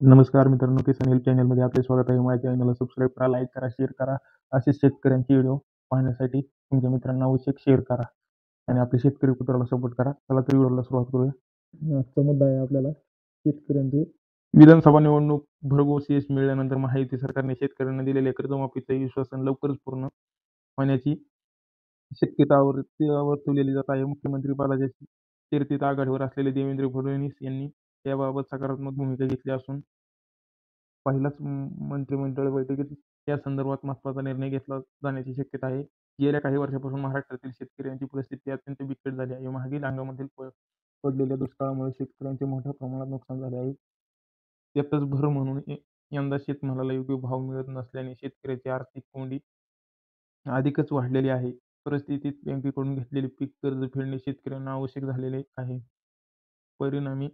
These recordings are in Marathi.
नमस्कार मित्रांनो, किसान हेल्प चॅनलमध्ये आपले स्वागत आहे. माझ्या चॅनलला सबस्क्राईब करा, लाईक करा, शेअर करा. असे शेतकऱ्यांचे व्हिडिओ पाहण्यासाठी तुमच्या मित्रांना आवश्यक शेअर करा आणि आपल्या शेतकरी पुत्राला सपोर्ट करा. चला तर व्हिडिओला सुरुवात करूया. आजचा मुद्दा आहे आपल्याला शेतकऱ्यांचे विधानसभा निवडणूक भरघोस यश मिळाल्यानंतर महायुती सरकारने शेतकऱ्यांना दिलेले कर्जमाफीचे विश्वासन लवकरच पूर्ण होण्याची शक्यता वर्तवलेली जात आहे. मुख्यमंत्री पदाच्या चर्चेत आघाडीवर असलेले देवेंद्र फडणवीस यांनी याबाबत सकारात्मक भूमिका घेतली असून पहिल्याच मंत्रिमंडळ बैठकीत या संदर्भात महत्त्वाचा निर्णय घेतला जाण्याची शक्यता आहे. गेल्या काही वर्षांपासून महाराष्ट्रातील शेतकऱ्यांची परिस्थिती अत्यंत बिकट झाली आहे. मागील हंगामातील पडलेल्या दुष्काळामुळे शेतकऱ्यांचे मोठ्या प्रमाणात नुकसान झाले आहे. त्यातच भर म्हणून यंदा शेतमालाला योग्य भाव मिळत नसल्याने शेतकऱ्याची आर्थिक कोंडी अधिकच वाढलेली आहे. परिस्थितीत बँकेकडून घेतलेले पीक कर्ज फेडणे शेतकऱ्यांना आवश्यक झालेले आहे. परिणामी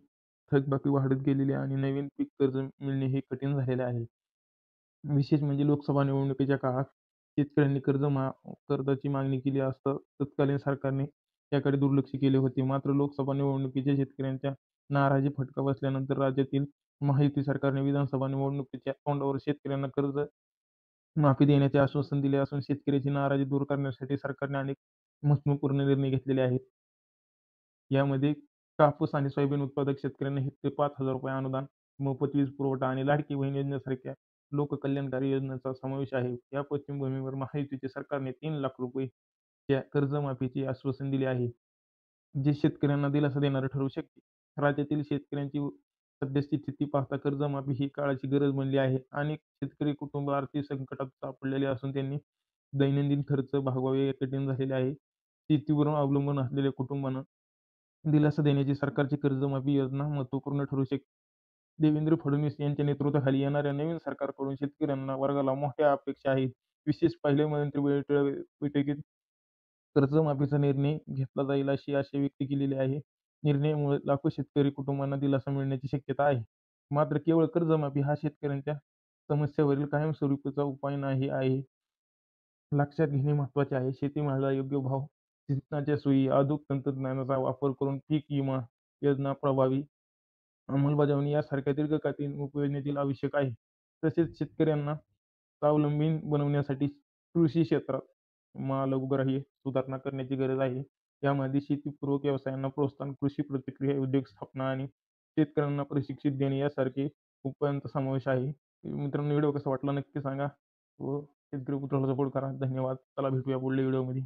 थकबाकी वाढत गेलेली आणि नवीन पीक कर्ज मिळणे हे कठीण झालेले आहे. विशेष म्हणजे लोकसभा निवडणुकीच्या काळात शेतकऱ्यांनी कर्जाची मागणी केली असता तत्कालीन सरकारने याकडे दुर्लक्ष केले होते. मात्र लोकसभा निवडणुकीच्या शेतकऱ्यांच्या नाराजी फटका बसल्यानंतर राज्यातील महायुती सरकारने विधानसभा निवडणुकीच्या तोंडावर शेतकऱ्यांना कर्ज माफी देण्याचे आश्वासन दिले असून शेतकऱ्याची नाराजी दूर करण्यासाठी सरकारने अनेक महत्त्वपूर्ण निर्णय घेतलेले आहेत. यामध्ये कापूस आणि सोयाबीन उत्पादक शेतकऱ्यांना हेक्टरी ₹5,000 अनुदान, मोफत वीज पुरवठा आणि लाडकी बहीण योजनेसारख्या लोककल्याणकारी योजनांचा समावेश आहे. या पार्श्वभूमीवर महायुतीच्या सरकारने ₹3,00,000 च्या कर्जमाफीचे आश्वासन दिले आहे, जे शेतकऱ्यांना दिलासा देणारे ठरू शकते. राज्यातील शेतकऱ्यांची सध्याची स्थिती पाहता कर्जमाफी ही काळाची गरज बनली आहे. अनेक शेतकरी कुटुंब आर्थिक संकटात सापडलेले असून त्यांनी दैनंदिन खर्च भागवावे कठीण झालेले आहे. शेतीवर अवलंबून असलेल्या कुटुंबांना दिलासा देण्याची सरकारची कर्जमाफी योजना महत्त्वपूर्ण ठरू शकते. देवेंद्र फडणवीस यांच्या नेतृत्वाखाली येणाऱ्या नवीन सरकारकडून शेतकऱ्यांना वर्गाला मोठ्या अपेक्षा आहेत. विशेष पहिल्या बैठकीत कर्जमाफीचा निर्णय घेतला जाईल अशी आशा व्यक्त केलेली आहे. निर्णयामुळे लाखो शेतकरी कुटुंबांना दिलासा मिळण्याची शक्यता आहे. मात्र केवळ कर्जमाफी हा शेतकऱ्यांच्या समस्येवरील कायमस्वरूपीचा उपाय नाही आहे. लक्षात घेणे महत्त्वाचे आहे. शेतीमालाला योग्य भाव, सिंचनाच्या सोयी, आधुनिक तंत्रज्ञानाचा वापर करून पीक विमा योजना प्रभावी अंमलबजावणी यासारख्या दीर्घकालीन उपाययोजना आवश्यक आहे. तसेच शेतकऱ्यांना स्वावलंबी बनवण्यासाठी कृषी क्षेत्रात मालगुराही सुधारणा करण्याची गरज आहे. यामध्ये शेतीपूरक व्यवसायांना प्रोत्साहन, कृषी प्रतिक्रिया उद्योग स्थापना आणि शेतकऱ्यांना प्रशिक्षित देणे यासारखे उपायांचा समावेश आहे. मित्रांनो, व्हिडिओ कसा वाटला नक्की सांगा व शेतकरी पुत्राला सपोर्ट करा. धन्यवाद. चला भेटूया पुढल्या व्हिडिओमध्ये.